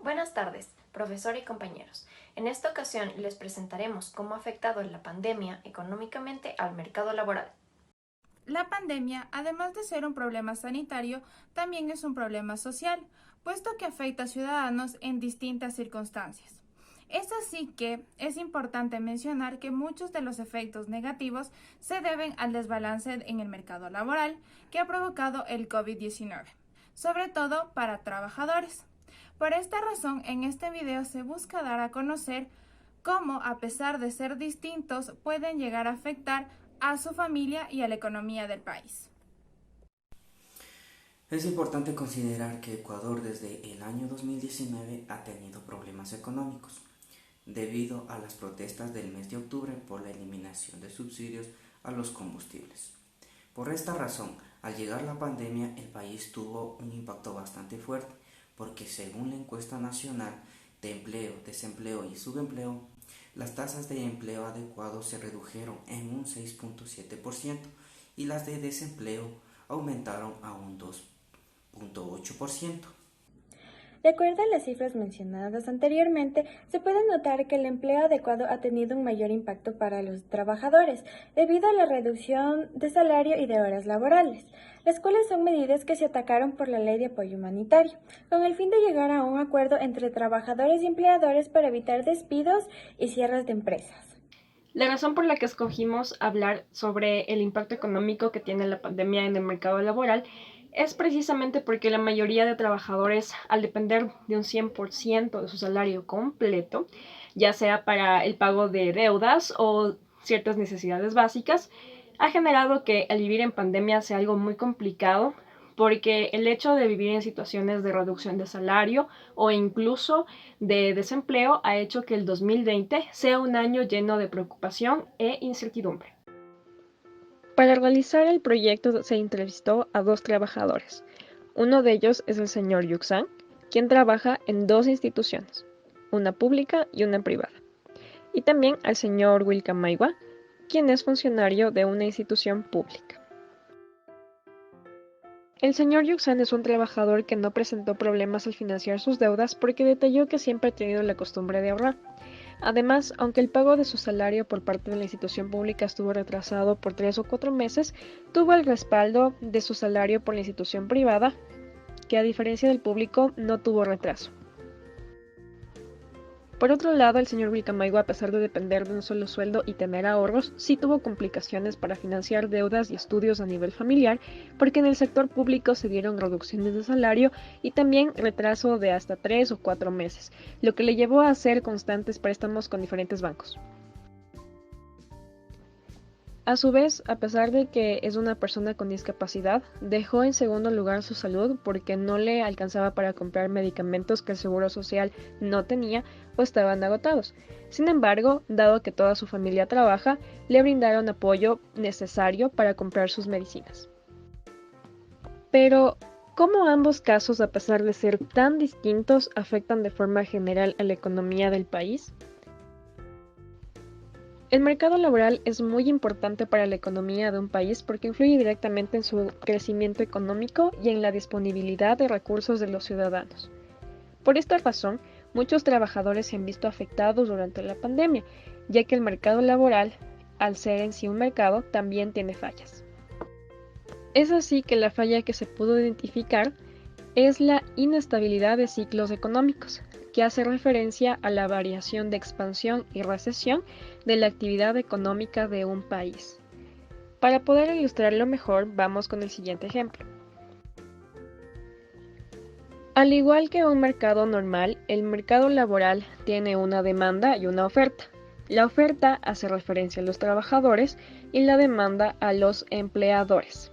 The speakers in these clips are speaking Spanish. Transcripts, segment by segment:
Buenas tardes, profesor y compañeros. En esta ocasión les presentaremos cómo ha afectado la pandemia económicamente al mercado laboral. La pandemia, además de ser un problema sanitario, también es un problema social, puesto que afecta a ciudadanos en distintas circunstancias. Es así que es importante mencionar que muchos de los efectos negativos se deben al desbalance en el mercado laboral que ha provocado el COVID-19, sobre todo para trabajadores. Por esta razón, en este video se busca dar a conocer cómo, a pesar de ser distintos, pueden llegar a afectar a su familia y a la economía del país. Es importante considerar que Ecuador desde el año 2019 ha tenido problemas económicos debido a las protestas del mes de octubre por la eliminación de subsidios a los combustibles. Por esta razón, al llegar la pandemia, el país tuvo un impacto bastante fuerte, porque según la encuesta nacional de empleo, desempleo y subempleo, las tasas de empleo adecuado se redujeron en un 6.7% y las de desempleo aumentaron a un 2.8%. De acuerdo a las cifras mencionadas anteriormente, se puede notar que el empleo adecuado ha tenido un mayor impacto para los trabajadores, debido a la reducción de salario y de horas laborales, las cuales son medidas que se atacaron por la Ley de Apoyo Humanitario, con el fin de llegar a un acuerdo entre trabajadores y empleadores para evitar despidos y cierres de empresas. La razón por la que escogimos hablar sobre el impacto económico que tiene la pandemia en el mercado laboral es precisamente porque la mayoría de trabajadores, al depender de un 100% de su salario completo, ya sea para el pago de deudas o ciertas necesidades básicas, ha generado que al vivir en pandemia sea algo muy complicado porque el hecho de vivir en situaciones de reducción de salario o incluso de desempleo ha hecho que el 2020 sea un año lleno de preocupación e incertidumbre. Para realizar el proyecto se entrevistó a dos trabajadores. Uno de ellos es el señor Yuxan, quien trabaja en dos instituciones, una pública y una privada. Y también al señor Wilcam Maigua, quien es funcionario de una institución pública. El señor Yuxan es un trabajador que no presentó problemas al financiar sus deudas porque detalló que siempre ha tenido la costumbre de ahorrar. Además, aunque el pago de su salario por parte de la institución pública estuvo retrasado por 3 o 4 meses, tuvo el respaldo de su salario por la institución privada, que a diferencia del público no tuvo retraso. Por otro lado, el señor Wilcamaigo, a pesar de depender de un solo sueldo y tener ahorros, sí tuvo complicaciones para financiar deudas y estudios a nivel familiar, porque en el sector público se dieron reducciones de salario y también retraso de hasta 3 o 4 meses, lo que le llevó a hacer constantes préstamos con diferentes bancos. A su vez, a pesar de que es una persona con discapacidad, dejó en segundo lugar su salud porque no le alcanzaba para comprar medicamentos que el Seguro Social no tenía o estaban agotados. Sin embargo, dado que toda su familia trabaja, le brindaron apoyo necesario para comprar sus medicinas. Pero, ¿cómo ambos casos, a pesar de ser tan distintos, afectan de forma general a la economía del país? El mercado laboral es muy importante para la economía de un país porque influye directamente en su crecimiento económico y en la disponibilidad de recursos de los ciudadanos. Por esta razón, muchos trabajadores se han visto afectados durante la pandemia, ya que el mercado laboral, al ser en sí un mercado, también tiene fallas. Es así que la falla que se pudo identificar es la inestabilidad de ciclos económicos, que hace referencia a la variación de expansión y recesión de la actividad económica de un país. Para poder ilustrarlo mejor, vamos con el siguiente ejemplo. Al igual que un mercado normal, el mercado laboral tiene una demanda y una oferta. La oferta hace referencia a los trabajadores y la demanda a los empleadores.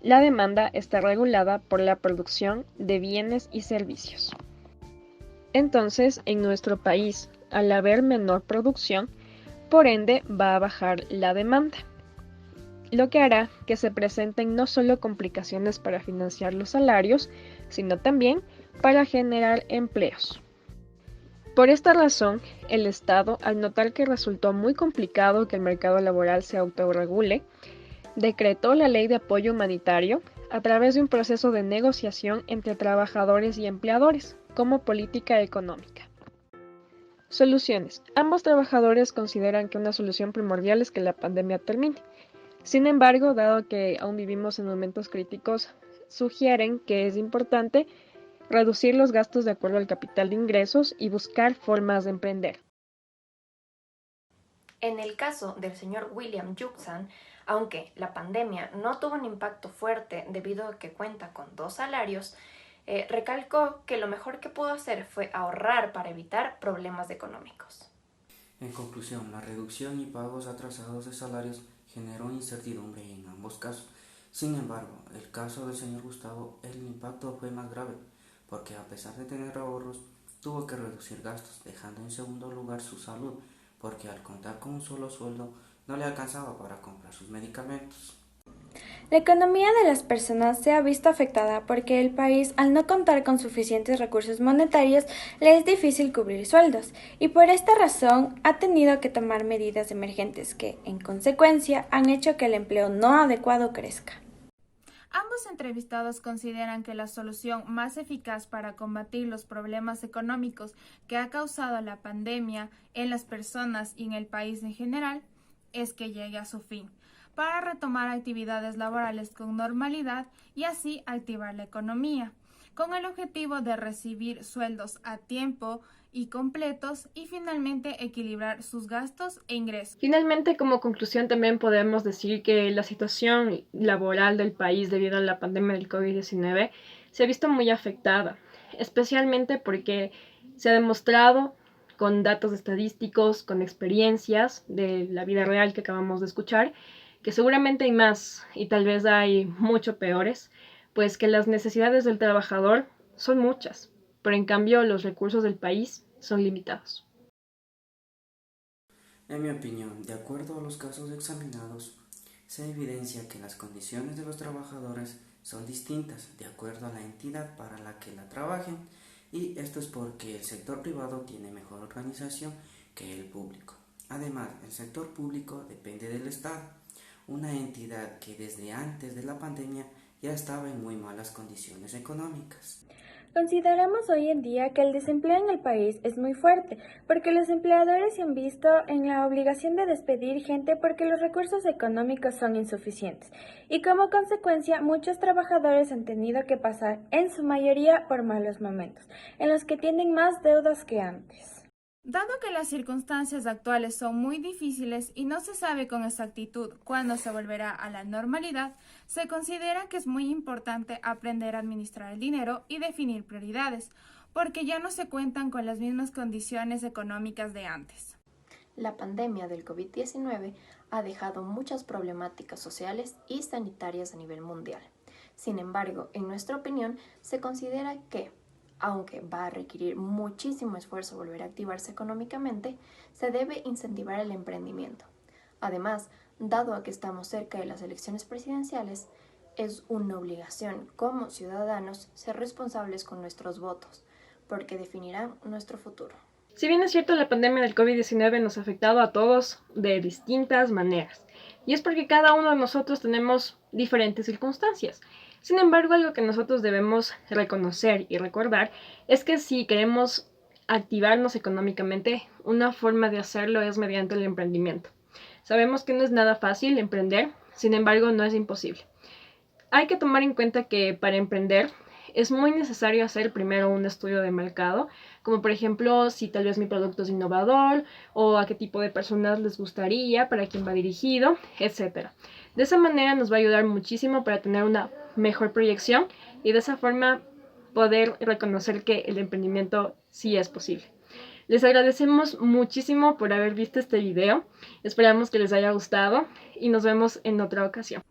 La demanda está regulada por la producción de bienes y servicios. Entonces, en nuestro país, al haber menor producción, por ende va a bajar la demanda, lo que hará que se presenten no solo complicaciones para financiar los salarios, sino también para generar empleos. Por esta razón, el Estado, al notar que resultó muy complicado que el mercado laboral se autorregule, decretó la Ley de Apoyo Humanitario, a través de un proceso de negociación entre trabajadores y empleadores, como política económica. Soluciones. Ambos trabajadores consideran que una solución primordial es que la pandemia termine. Sin embargo, dado que aún vivimos en momentos críticos, sugieren que es importante reducir los gastos de acuerdo al capital de ingresos y buscar formas de emprender. En el caso del señor William Judson, aunque la pandemia no tuvo un impacto fuerte debido a que cuenta con 2 salarios, recalcó que lo mejor que pudo hacer fue ahorrar para evitar problemas económicos. En conclusión, la reducción y pagos atrasados de salarios generó incertidumbre en ambos casos. Sin embargo, el caso del señor Gustavo, el impacto fue más grave, porque a pesar de tener ahorros, tuvo que reducir gastos, dejando en segundo lugar su salud, porque al contar con un solo sueldo no le alcanzaba para comprar sus medicamentos. La economía de las personas se ha visto afectada porque el país, al no contar con suficientes recursos monetarios, le es difícil cubrir sueldos y por esta razón ha tenido que tomar medidas emergentes que, en consecuencia, han hecho que el empleo no adecuado crezca. Ambos entrevistados consideran que la solución más eficaz para combatir los problemas económicos que ha causado la pandemia en las personas y en el país en general es que llegue a su fin, para retomar actividades laborales con normalidad y así activar la economía, con el objetivo de recibir sueldos a tiempo y completos y finalmente equilibrar sus gastos e ingresos. Finalmente, como conclusión, también podemos decir que la situación laboral del país debido a la pandemia del COVID-19 se ha visto muy afectada, especialmente porque se ha demostrado con datos estadísticos, con experiencias de la vida real que acabamos de escuchar, que seguramente hay más y tal vez hay mucho peores, pues que las necesidades del trabajador son muchas, pero en cambio los recursos del país son limitados. En mi opinión, de acuerdo a los casos examinados, se evidencia que las condiciones de los trabajadores son distintas de acuerdo a la entidad para la que la trabajen, y esto es porque el sector privado tiene mejor organización que el público. Además, el sector público depende del Estado, una entidad que desde antes de la pandemia ya estaba en muy malas condiciones económicas. Consideramos hoy en día que el desempleo en el país es muy fuerte, porque los empleadores se han visto en la obligación de despedir gente porque los recursos económicos son insuficientes, y como consecuencia muchos trabajadores han tenido que pasar, en su mayoría, por malos momentos, en los que tienen más deudas que antes. Dado que las circunstancias actuales son muy difíciles y no se sabe con exactitud cuándo se volverá a la normalidad, se considera que es muy importante aprender a administrar el dinero y definir prioridades, porque ya no se cuentan con las mismas condiciones económicas de antes. La pandemia del COVID-19 ha dejado muchas problemáticas sociales y sanitarias a nivel mundial. Sin embargo, en nuestra opinión, se considera que aunque va a requerir muchísimo esfuerzo volver a activarse económicamente, se debe incentivar el emprendimiento. Además, dado a que estamos cerca de las elecciones presidenciales, es una obligación como ciudadanos ser responsables con nuestros votos, porque definirán nuestro futuro. Si bien es cierto, la pandemia del COVID-19 nos ha afectado a todos de distintas maneras, y es porque cada uno de nosotros tenemos diferentes circunstancias. Sin embargo, algo que nosotros debemos reconocer y recordar es que si queremos activarnos económicamente, una forma de hacerlo es mediante el emprendimiento. Sabemos que no es nada fácil emprender, sin embargo, no es imposible. Hay que tomar en cuenta que para emprender es muy necesario hacer primero un estudio de mercado, como por ejemplo si tal vez mi producto es innovador o a qué tipo de personas les gustaría, para quién va dirigido, etc. De esa manera nos va a ayudar muchísimo para tener una mejor proyección y de esa forma poder reconocer que el emprendimiento sí es posible. Les agradecemos muchísimo por haber visto este video, esperamos que les haya gustado y nos vemos en otra ocasión.